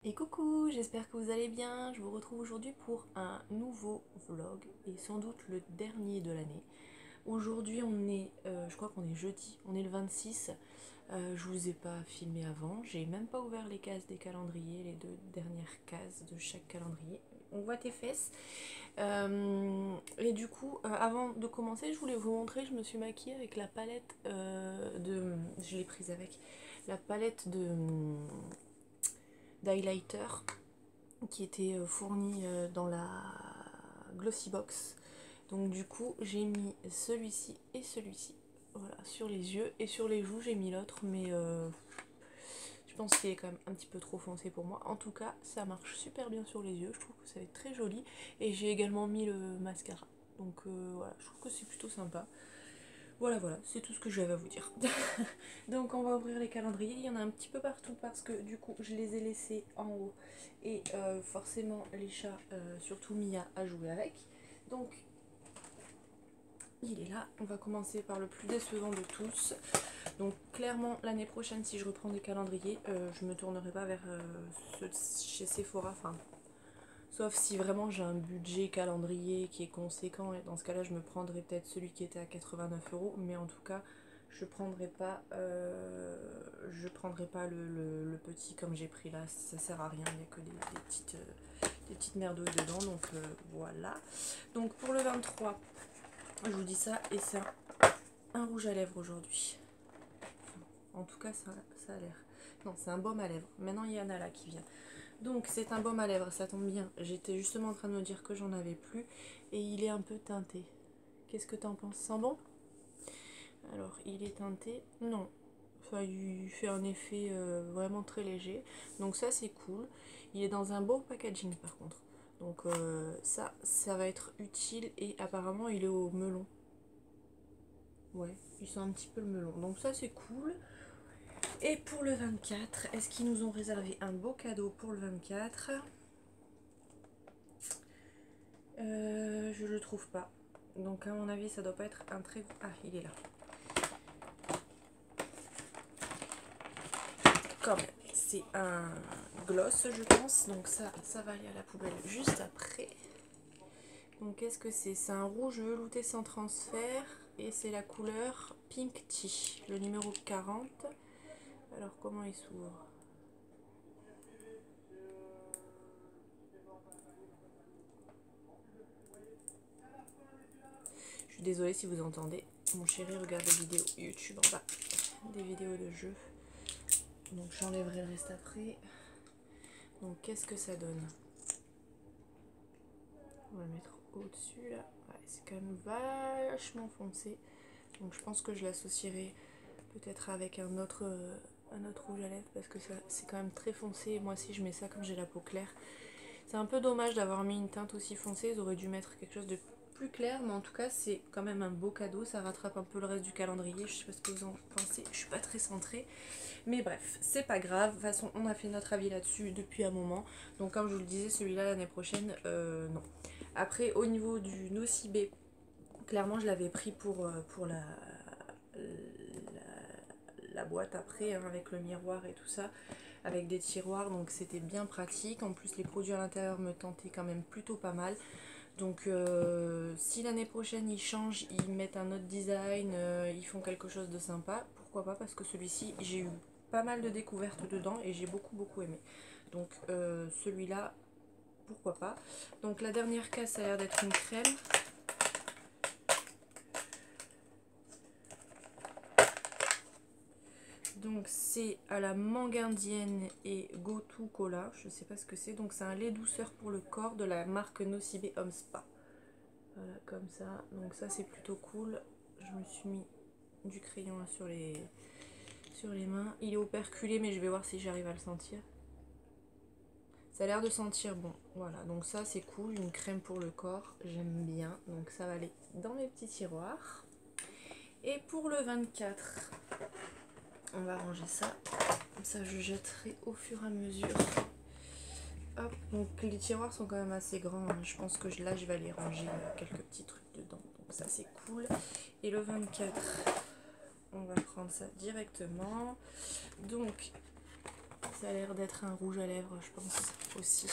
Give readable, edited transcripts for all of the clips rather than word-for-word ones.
Et coucou, j'espère que vous allez bien. Je vous retrouve aujourd'hui pour un nouveau vlog et sans doute le dernier de l'année. Aujourd'hui on est, je crois qu'on est jeudi, on est le 26. Je vous ai pas filmé avant, j'ai même pas ouvert les cases des calendriers, les deux dernières cases de chaque calendrier. On voit tes fesses. Et du coup, avant de commencer, je voulais vous montrer, je me suis maquillée avec la palette je l'ai prise avec la palette de d'highlighter qui était fournie dans la Glossy Box. Donc du coup j'ai mis celui-ci et celui-ci, voilà, sur les yeux, et sur les joues j'ai mis l'autre, mais je pense qu'il est quand même un petit peu trop foncé pour moi. En tout cas ça marche super bien sur les yeux, je trouve que ça va être très joli, et j'ai également mis le mascara. Donc voilà, je trouve que c'est plutôt sympa. Voilà, voilà, c'est tout ce que j'avais à vous dire. Donc on va ouvrir les calendriers, il y en a un petit peu partout parce que du coup je les ai laissés en haut et forcément les chats, surtout Mia, a joué avec. Donc il est là, on va commencer par le plus décevant de tous. Donc clairement l'année prochaine, si je reprends des calendriers, je me tournerai pas vers ceux chez Sephora, enfin sauf si vraiment j'ai un budget calendrier qui est conséquent, et dans ce cas là je me prendrai peut-être celui qui était à 89 €, mais en tout cas je prendrai pas le petit comme j'ai pris là, ça sert à rien, il n'y a que des petites merdouilles dedans, donc voilà. Donc pour le 23, je vous dis ça, et c'est un rouge à lèvres aujourd'hui. Enfin, en tout cas ça a l'air. Non, c'est un baume à lèvres. Maintenant il y en a là qui vient. Donc c'est un baume à lèvres, ça tombe bien. J'étais justement en train de me dire que j'en avais plus, et il est un peu teinté. Qu'est-ce que t'en penses? Sent bon? Alors il est teinté, non. Enfin il fait un effet vraiment très léger. Donc ça c'est cool. Il est dans un beau packaging par contre. Donc ça va être utile, et apparemment il est au melon. Ouais, il sent un petit peu le melon. Donc ça c'est cool. Et pour le 24, est-ce qu'ils nous ont réservé un beau cadeau pour le 24? Je le trouve pas. Donc à mon avis ça doit pas être un très... Ah, il est là. Quand même, c'est un gloss je pense. Donc ça va aller à la poubelle juste après. Donc qu'est-ce que c'est? C'est un rouge velouté sans transfert, et c'est la couleur Pink Tea, le numéro 40. Alors comment il s'ouvre? Je suis désolée si vous entendez mon chéri regarde des vidéos YouTube en bas, des vidéos de jeux. Donc j'enlèverai le reste après. Donc qu'est-ce que ça donne? On va le mettre au-dessus là. Ouais, c'est quand même vachement foncé. Donc je pense que je l'associerai peut-être avec un autre rouge à lèvres, parce que ça c'est quand même très foncé. Moi aussi je mets ça quand j'ai la peau claire. C'est un peu dommage d'avoir mis une teinte aussi foncée, ils auraient dû mettre quelque chose de plus clair, mais en tout cas c'est quand même un beau cadeau, ça rattrape un peu le reste du calendrier. Je sais pas ce que vous en pensez, je suis pas très centrée, mais bref, c'est pas grave. De toute façon on a fait notre avis là-dessus depuis un moment, donc comme je vous le disais, celui-là l'année prochaine, non. Après au niveau du Nocibé, clairement je l'avais pris pour la boîte après, hein, avec le miroir et tout ça, avec des tiroirs, donc c'était bien pratique. En plus les produits à l'intérieur me tentaient quand même plutôt pas mal. Donc si l'année prochaine ils changent, ils mettent un autre design, ils font quelque chose de sympa, pourquoi pas, parce que celui-ci j'ai eu pas mal de découvertes dedans et j'ai beaucoup aimé. Donc celui-là, pourquoi pas. Donc la dernière case, ça a l'air d'être une crème. Donc c'est à la mangue indienne et Gotu Cola, je sais pas ce que c'est. Donc c'est un lait douceur pour le corps de la marque Nocibé Home Spa. Voilà, comme ça. Donc ça c'est plutôt cool. Je me suis mis du crayon là sur les mains. Il est operculé, mais je vais voir si j'arrive à le sentir. Ça a l'air de sentir bon. Voilà, donc ça c'est cool. Une crème pour le corps, j'aime bien. Donc ça va aller dans mes petits tiroirs. Et pour le 24, on va ranger ça. Comme ça je jetterai au fur et à mesure. Hop, donc les tiroirs sont quand même assez grands, hein. Je pense que là je vais aller ranger quelques petits trucs dedans, donc ça c'est cool. Et le 24, on va prendre ça directement. Donc Ça a l'air d'être un rouge à lèvres, je pense, aussi.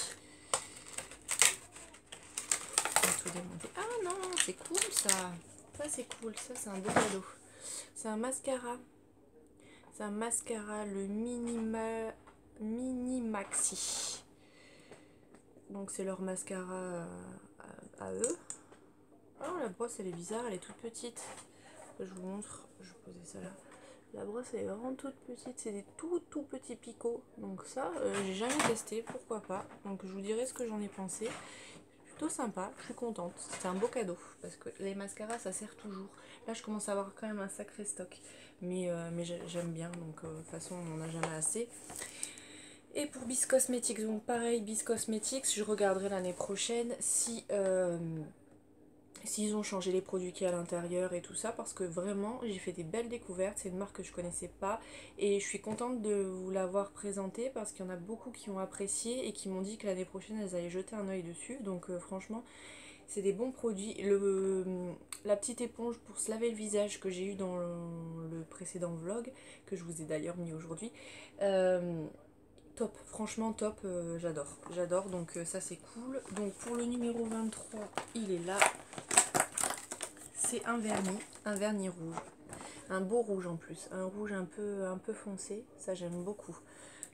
On va tout démonter. Ah non, c'est cool ça. Ça c'est cool, ça c'est un beau cadeau. C'est un mascara. C'est un mascara, le Mini Maxi. Donc c'est leur mascara à eux. Oh, la brosse elle est bizarre, elle est toute petite. Je vous montre, je vais poser ça là. La brosse elle est vraiment toute petite, c'est des tout petits picots. Donc ça, j'ai jamais testé, pourquoi pas. Donc je vous dirai ce que j'en ai pensé. Plutôt sympa, je suis contente. C'est un beau cadeau parce que les mascaras ça sert toujours. Là je commence à avoir quand même un sacré stock. Mais j'aime bien, donc de toute façon on n'en a jamais assez. Et pour Bis Cosmetics, donc pareil, Bis Cosmetics, je regarderai l'année prochaine si s'ils ont changé les produits qu'il y a à l'intérieur et tout ça, parce que vraiment j'ai fait des belles découvertes. C'est une marque que je connaissais pas et je suis contente de vous l'avoir présentée parce qu'il y en a beaucoup qui ont apprécié et qui m'ont dit que l'année prochaine elles allaient jeter un oeil dessus. Donc franchement c'est des bons produits. La petite éponge pour se laver le visage que j'ai eu dans le précédent vlog, que je vous ai d'ailleurs mis aujourd'hui, top, franchement top, j'adore, donc ça c'est cool. Donc pour le numéro 23, il est là. C'est un vernis rouge, un beau rouge en plus, un rouge un peu foncé, ça j'aime beaucoup.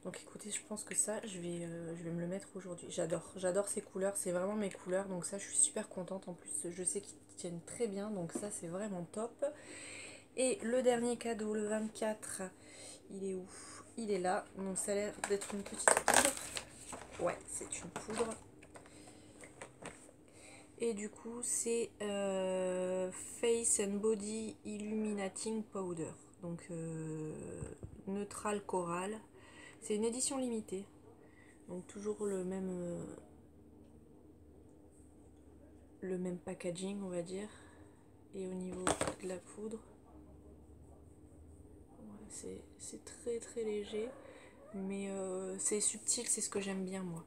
Donc écoutez, je pense que ça, je vais me le mettre aujourd'hui. J'adore ces couleurs, c'est vraiment mes couleurs, donc ça je suis super contente. En plus je sais qu'ils tiennent très bien, donc ça c'est vraiment top. Et le dernier cadeau, le 24, il est où? Il est là, donc ça a l'air d'être une petite poudre. Ouais, c'est une poudre. Et du coup c'est Face and Body Illuminating Powder, donc neutral coral. C'est une édition limitée, donc toujours le même packaging on va dire. Et au niveau de la poudre, ouais, c'est très léger, mais c'est subtil, c'est ce que j'aime bien moi.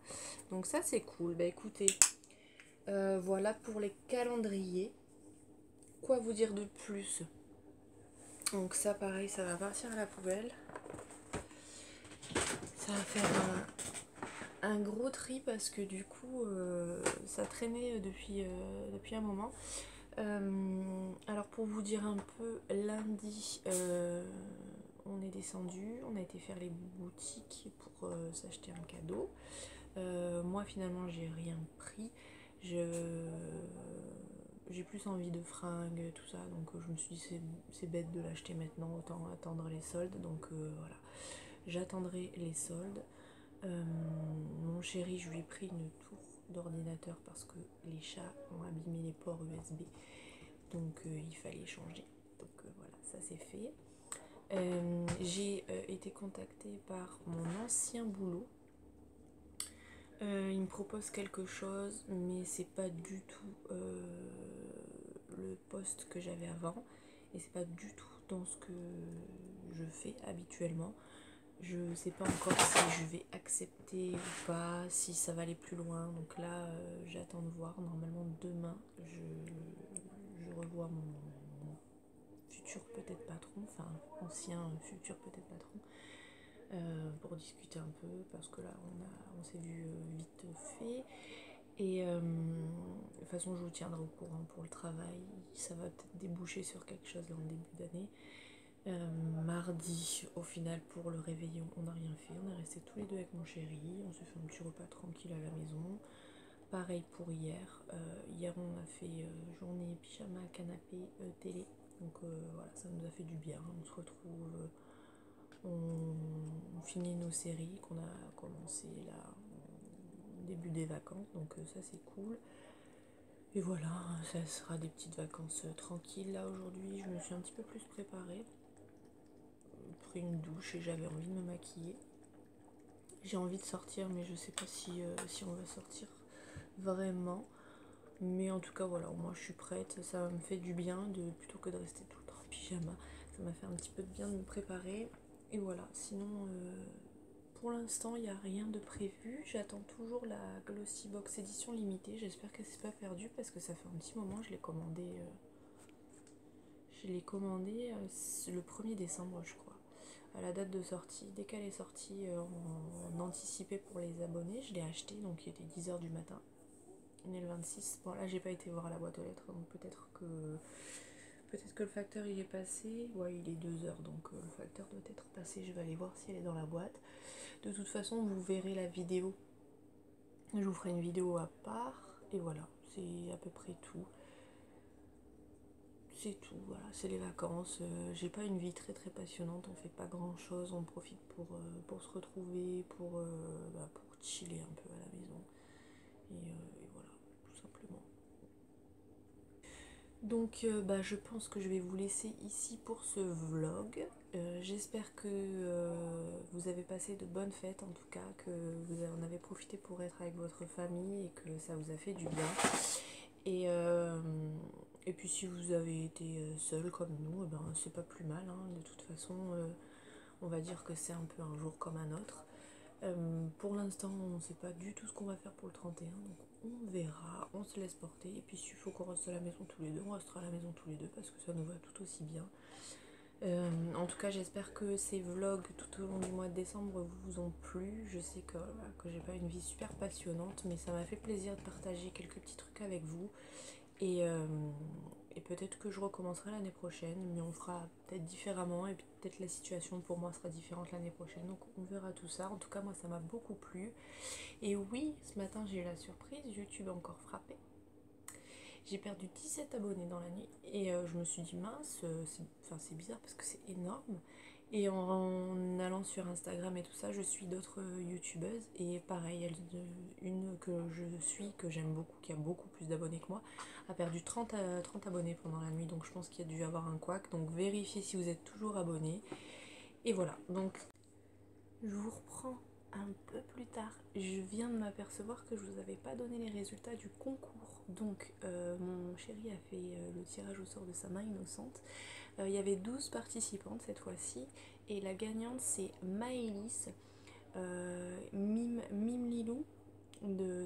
Donc ça c'est cool. Bah écoutez, voilà pour les calendriers. Quoi vous dire de plus? Donc ça pareil, ça va partir à la poubelle. Ça va faire un gros tri parce que du coup ça traînait depuis un moment. Alors pour vous dire un peu, lundi on est descendu, on a été faire les boutiques pour s'acheter un cadeau. Moi finalement j'ai rien pris, j'ai plus envie de fringues, tout ça, donc je me suis dit c'est bête de l'acheter maintenant, autant attendre les soldes. Donc voilà, j'attendrai les soldes. Mon chéri, je lui ai pris une tour d'ordinateur parce que les chats ont abîmé les ports USB, donc il fallait changer. Donc voilà, ça c'est fait. J'ai été contactée par mon ancien boulot. Il me propose quelque chose, mais c'est pas du tout le poste que j'avais avant, et c'est pas du tout dans ce que je fais habituellement. Je sais pas encore si je vais accepter ou pas, si ça va aller plus loin. Donc là, j'attends de voir. Normalement, demain, je revois mon futur peut-être patron, enfin ancien futur peut-être patron, pour discuter un peu, parce que là, on s'est vu vite fait. Et de toute façon, je vous tiendrai au courant pour le travail. Ça va peut-être déboucher sur quelque chose dans le début d'année. Mardi, au final, pour le réveillon, on n'a rien fait. On est restés tous les deux avec mon chéri. On s'est fait un petit repas tranquille à la maison. Pareil pour hier. Hier, on a fait journée pyjama, canapé, télé. Donc voilà, ça nous a fait du bien. On se retrouve, on finit nos séries qu'on a commencé là au début des vacances. Donc ça, c'est cool. Et voilà, ça sera des petites vacances tranquilles. Là, aujourd'hui, je me suis un petit peu plus préparée. Pris une douche et j'avais envie de me maquiller. J'ai envie de sortir, mais je sais pas si on va sortir vraiment. Mais en tout cas, voilà, au moins je suis prête. Ça me fait du bien plutôt que de rester tout le temps en pyjama. Ça m'a fait un petit peu de bien de me préparer. Et voilà, sinon, pour l'instant, il n'y a rien de prévu. J'attends toujours la Glossy Box édition limitée. J'espère que c'est pas perdu parce que ça fait un petit moment. Je l'ai commandé le 1er décembre, je crois. à la date de sortie. Dès qu'elle est sortie en anticipé pour les abonnés, je l'ai acheté, donc il était 10 h du matin. On est le 26. Bon là j'ai pas été voir la boîte aux lettres, donc peut-être que le facteur il est passé. Ouais, il est 2 h, donc le facteur doit être passé. Je vais aller voir si elle est dans la boîte. De toute façon, vous verrez la vidéo. Je vous ferai une vidéo à part. Et voilà, c'est à peu près tout. C'est tout, voilà, c'est les vacances. J'ai pas une vie très très passionnante, on fait pas grand chose, on profite pour se retrouver, pour chiller un peu à la maison. Et voilà, tout simplement. Donc je pense que je vais vous laisser ici pour ce vlog. J'espère que vous avez passé de bonnes fêtes, en tout cas, que vous en avez profité pour être avec votre famille et que ça vous a fait du bien. Et puis si vous avez été seul comme nous, c'est pas plus mal, hein. De toute façon, on va dire que c'est un peu un jour comme un autre. Pour l'instant, on ne sait pas du tout ce qu'on va faire pour le 31, donc on verra, on se laisse porter. Et puis s'il faut qu'on reste à la maison tous les deux, on restera à la maison tous les deux parce que ça nous va tout aussi bien. En tout cas, j'espère que ces vlogs tout au long du mois de décembre vous ont plu. Je sais que j'ai pas une vie super passionnante, mais ça m'a fait plaisir de partager quelques petits trucs avec vous. Et peut-être que je recommencerai l'année prochaine, mais on fera peut-être différemment et peut-être la situation pour moi sera différente l'année prochaine. Donc on verra tout ça. En tout cas, moi ça m'a beaucoup plu. Et oui, ce matin j'ai eu la surprise, YouTube a encore frappé. J'ai perdu 17 abonnés dans la nuit et je me suis dit mince, c'est bizarre parce que c'est énorme. Et en allant sur Instagram et tout ça, je suis d'autres youtubeuses et pareil, une que je suis, que j'aime beaucoup, qui a beaucoup plus d'abonnés que moi, a perdu 30 abonnés pendant la nuit, donc je pense qu'il y a dû avoir un couac. Donc vérifiez si vous êtes toujours abonné. Et voilà, donc je vous reprends un peu plus tard. Je viens de m'apercevoir que je vous avais pas donné les résultats du concours. Donc mon chéri a fait le tirage au sort de sa main innocente. Il y avait 12 participantes cette fois-ci et la gagnante c'est Maëlys Mime Lilou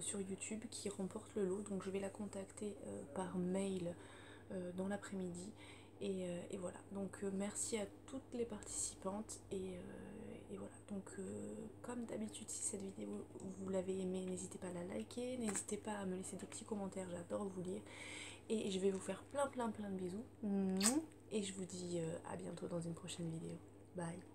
sur YouTube qui remporte le lot. Donc je vais la contacter par mail dans l'après-midi. Et voilà, donc merci à toutes les participantes et voilà, donc comme d'habitude, si cette vidéo vous l'avez aimée, n'hésitez pas à la liker, n'hésitez pas à me laisser des petits commentaires, j'adore vous lire et je vais vous faire plein de bisous et je vous dis à bientôt dans une prochaine vidéo. Bye.